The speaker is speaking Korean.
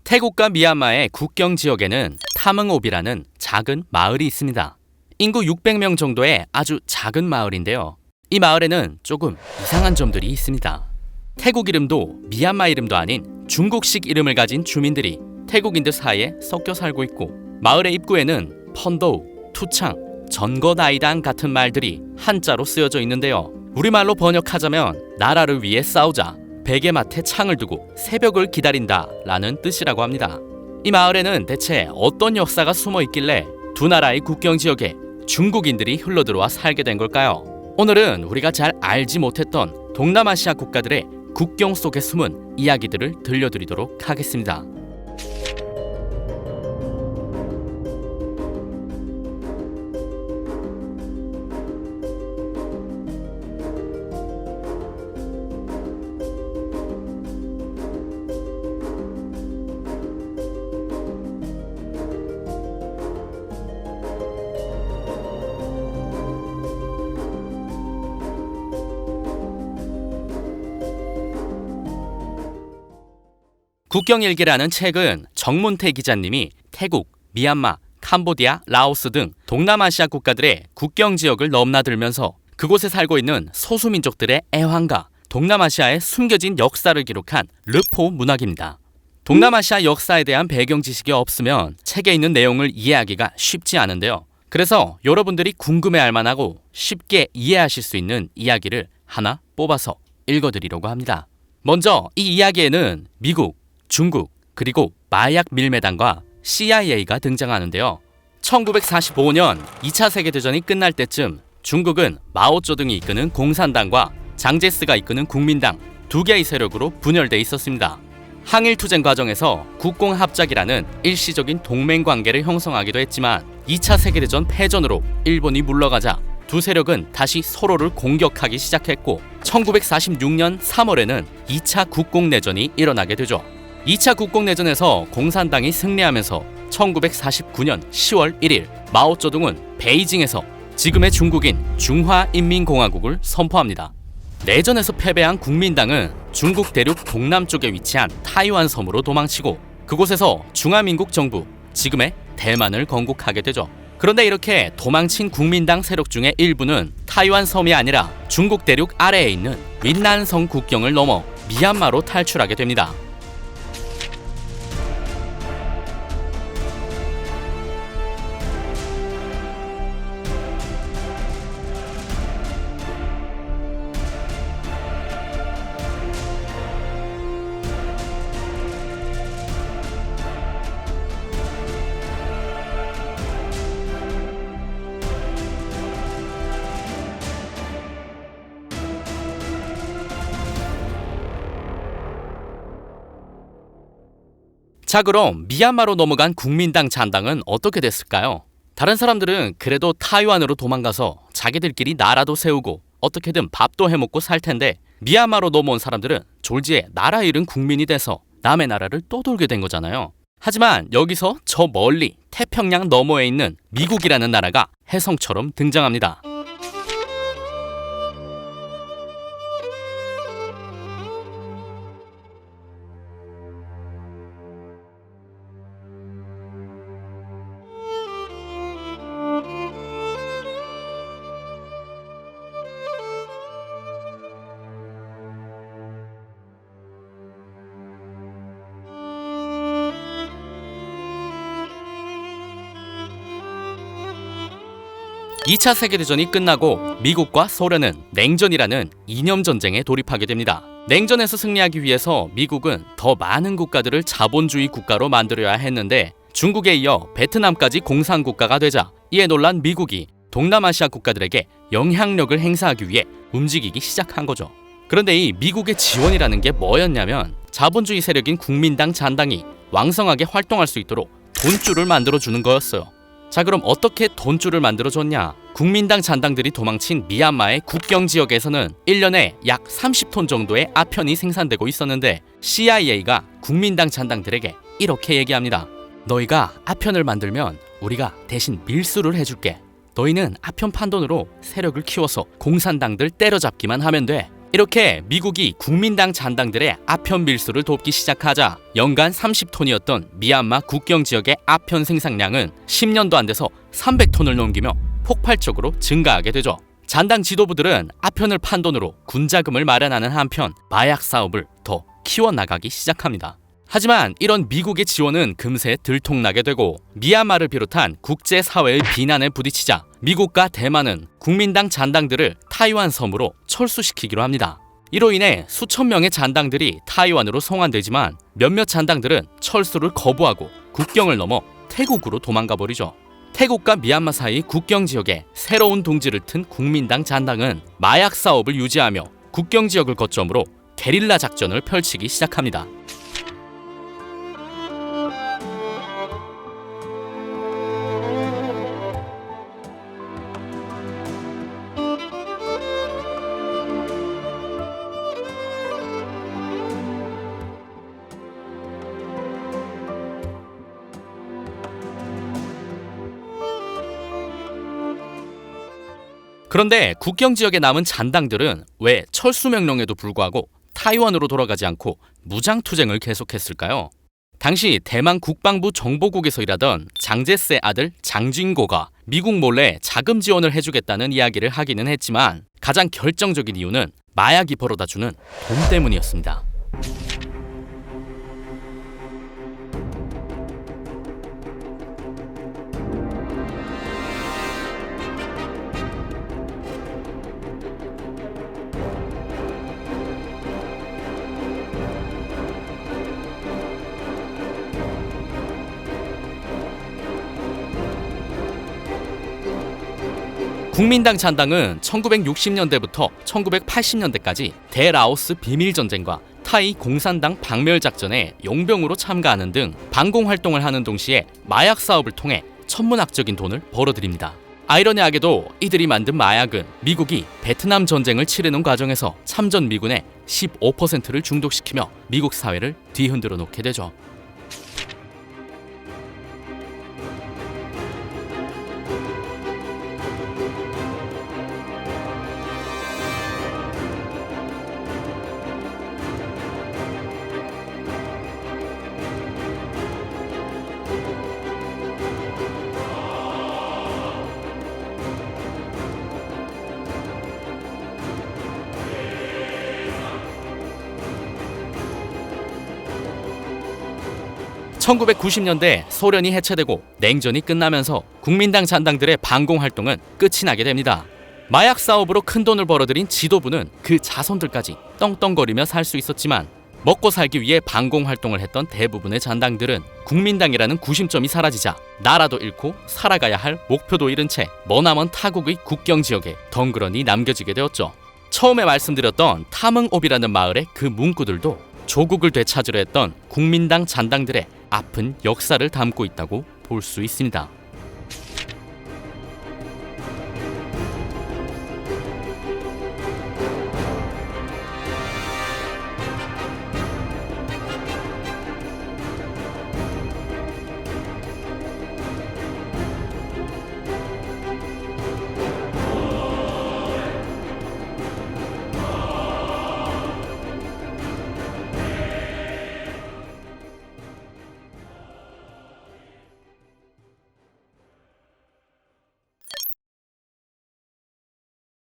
태국과 미얀마의 국경 지역에는 타멍옵이라는 작은 마을이 있습니다. 인구 600명 정도의 아주 작은 마을인데요. 이 마을에는 조금 이상한 점들이 있습니다. 태국 이름도 미얀마 이름도 아닌 중국식 이름을 가진 주민들이 태국인들 사이에 섞여 살고 있고, 마을의 입구에는 펀도우, 투창, 전거나이당 같은 말들이 한자로 쓰여져 있는데요. 우리말로 번역하자면 나라를 위해 싸우자, 베개맡에 창을 두고 새벽을 기다린다 라는 뜻이라고 합니다. 이 마을에는 대체 어떤 역사가 숨어 있길래 두 나라의 국경 지역에 중국인들이 흘러들어와 살게 된 걸까요? 오늘은 우리가 잘 알지 못했던 동남아시아 국가들의 국경 속에 숨은 이야기들을 들려드리도록 하겠습니다. 국경일기라는 책은 정문태 기자님이 태국, 미얀마, 캄보디아, 라오스 등 동남아시아 국가들의 국경 지역을 넘나들면서 그곳에 살고 있는 소수민족들의 애환과 동남아시아의 숨겨진 역사를 기록한 르포 문학입니다. 동남아시아 역사에 대한 배경 지식이 없으면 책에 있는 내용을 이해하기가 쉽지 않은데요. 그래서 여러분들이 궁금해할 만하고 쉽게 이해하실 수 있는 이야기를 하나 뽑아서 읽어드리려고 합니다. 먼저 이 이야기에는 미국, 중국, 그리고 마약 밀매단과 CIA가 등장하는데요. 1945년 2차 세계대전이 끝날 때쯤 중국은 마오쩌둥이 이끄는 공산당과 장제스가 이끄는 국민당 두 개의 세력으로 분열돼 있었습니다. 항일투쟁 과정에서 국공합작이라는 일시적인 동맹관계를 형성하기도 했지만 2차 세계대전 패전으로 일본이 물러가자 두 세력은 다시 서로를 공격하기 시작했고, 1946년 3월에는 2차 국공내전이 일어나게 되죠. 2차 국공내전에서 공산당이 승리하면서 1949년 10월 1일 마오쩌둥은 베이징에서 지금의 중국인 중화인민공화국을 선포합니다. 내전에서 패배한 국민당은 중국 대륙 동남쪽에 위치한 타이완 섬으로 도망치고 그곳에서 중화민국 정부, 지금의 대만을 건국하게 되죠. 그런데 이렇게 도망친 국민당 세력 중에 일부는 타이완 섬이 아니라 중국 대륙 아래에 있는 윈난성 국경을 넘어 미얀마로 탈출하게 됩니다. 자, 그럼 미얀마로 넘어간 국민당 잔당은 어떻게 됐을까요? 다른 사람들은 그래도 타이완으로 도망가서 자기들끼리 나라도 세우고 어떻게든 밥도 해먹고 살 텐데, 미얀마로 넘어온 사람들은 졸지에 나라 잃은 국민이 돼서 남의 나라를 또 돌게 된 거잖아요. 하지만 여기서 저 멀리 태평양 너머에 있는 미국이라는 나라가 혜성처럼 등장합니다. 이 차 세계대전이 끝나고 미국과 소련은 냉전이라는 이념전쟁에 돌입하게 됩니다. 냉전에서 승리하기 위해서 미국은 더 많은 국가들을 자본주의 국가로 만들어야 했는데, 중국에 이어 베트남까지 공산국가가 되자 이에 놀란 미국이 동남아시아 국가들에게 영향력을 행사하기 위해 움직이기 시작한 거죠. 그런데 이 미국의 지원이라는 게 뭐였냐면, 자본주의 세력인 국민당 잔당이 왕성하게 활동할 수 있도록 돈줄을 만들어주는 거였어요. 자, 그럼 어떻게 돈줄을 만들어줬냐? 국민당 잔당들이 도망친 미얀마의 국경 지역에서는 1년에 약 30톤 정도의 아편이 생산되고 있었는데, CIA가 국민당 잔당들에게 이렇게 얘기합니다. 너희가 아편을 만들면 우리가 대신 밀수를 해줄게. 너희는 아편 판돈으로 세력을 키워서 공산당들 때려잡기만 하면 돼. 이렇게 미국이 국민당 잔당들의 아편 밀수를 돕기 시작하자 연간 30톤이었던 미얀마 국경 지역의 아편 생산량은 10년도 안 돼서 300톤을 넘기며 폭발적으로 증가하게 되죠. 잔당 지도부들은 아편을 판 돈으로 군자금을 마련하는 한편 마약 사업을 더 키워나가기 시작합니다. 하지만 이런 미국의 지원은 금세 들통나게 되고 미얀마를 비롯한 국제사회의 비난에 부딪히자 미국과 대만은 국민당 잔당들을 타이완 섬으로 철수시키기로 합니다. 이로 인해 수천 명의 잔당들이 타이완으로 송환되지만 몇몇 잔당들은 철수를 거부하고 국경을 넘어 태국으로 도망가 버리죠. 태국과 미얀마 사이 국경 지역에 새로운 둥지를 튼 국민당 잔당은 마약 사업을 유지하며 국경 지역을 거점으로 게릴라 작전을 펼치기 시작합니다. 그런데 국경 지역에 남은 잔당들은 왜 철수 명령에도 불구하고 타이완으로 돌아가지 않고 무장투쟁을 계속했을까요? 당시 대만 국방부 정보국에서 일하던 장제스의 아들 장진고가 미국 몰래 자금 지원을 해주겠다는 이야기를 하기는 했지만 가장 결정적인 이유는 마약이 벌어다주는 돈 때문이었습니다. 국민당 잔당은 1960년대부터 1980년대까지 대라오스 비밀전쟁과 타이 공산당 박멸작전에 용병으로 참가하는 등 반공활동을 하는 동시에 마약 사업을 통해 천문학적인 돈을 벌어들입니다. 아이러니하게도 이들이 만든 마약은 미국이 베트남 전쟁을 치르는 과정에서 참전 미군의 15%를 중독시키며 미국 사회를 뒤흔들어 놓게 되죠. (1990년대) 소련이 해체되고 냉전이 끝나면서 국민당 잔당들의 반공활동은 끝이 나게 됩니다. 마약 사업으로 큰돈을 벌어들인 지도부는 그 자손들까지 떵떵거리며 살 수 있었지만 먹고 살기 위해 반공활동을 했던 대부분의 잔당들은 국민당이라는 구심점이 사라지자 나라도 잃고 살아가야 할 목표도 잃은 채 머나먼 타국의 국경 지역에 덩그러니 남겨지게 되었죠. 처음에 말씀드렸던 타멍옵이라는 마을의 그 문구들도 조국을 되찾으려 했던 국민당 잔당들의 아픈 역사를 담고 있다고 볼 수 있습니다.